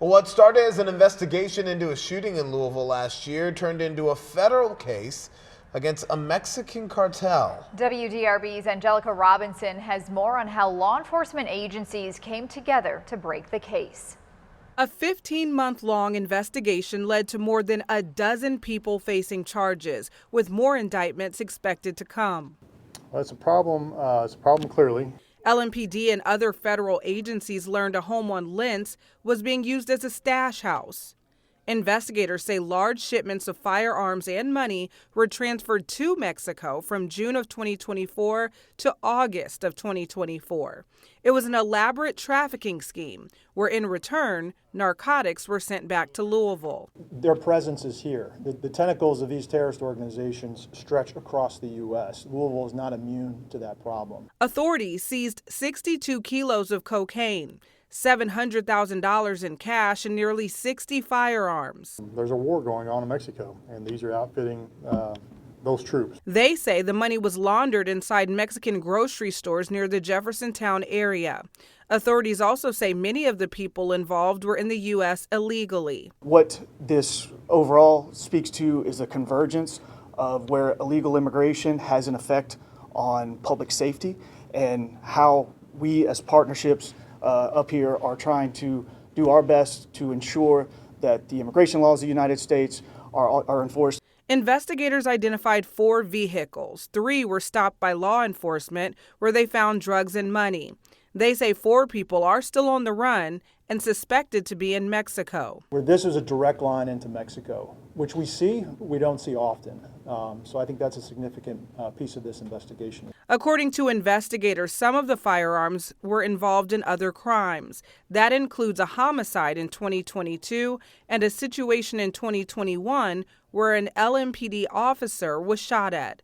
What started as an investigation into a shooting in Louisville last year turned into a federal case against a Mexican cartel. WDRB's Angelica Robinson has more on how law enforcement agencies came together to break the case. A 15-month-long investigation led to more than a dozen people facing charges, with more indictments expected to come. Well, it's a problem. Clearly. LMPD and other federal agencies learned a home on Lentz was being used as a stash house. Investigators say large shipments of firearms and money were transferred to Mexico from June of 2024 to August of 2024. It was an elaborate trafficking scheme where, in return, narcotics were sent back to Louisville. Their presence is here. The tentacles of these terrorist organizations stretch across the U.S. Louisville is not immune to that problem. Authorities seized 62 kilos of cocaine, $700,000 in cash, and nearly 60 firearms. There's a war going on in Mexico, and these are outfitting those troops. They say the money was laundered inside Mexican grocery stores near the Jeffersontown area. Authorities also say many of the people involved were in the U.S. illegally. What this overall speaks to is a convergence of where illegal immigration has an effect on public safety and how we as partnerships up here are trying to do our best to ensure that the immigration laws of the United States are enforced. Investigators identified 4 vehicles. 3 were stopped by law enforcement where they found drugs and money. They say 4 people are still on the run and suspected to be in Mexico. Where this is a direct line into Mexico, which we don't see often. So I think that's a significant piece of this investigation. According to investigators, some of the firearms were involved in other crimes. That includes a homicide in 2022 and a situation in 2021 where an LMPD officer was shot at.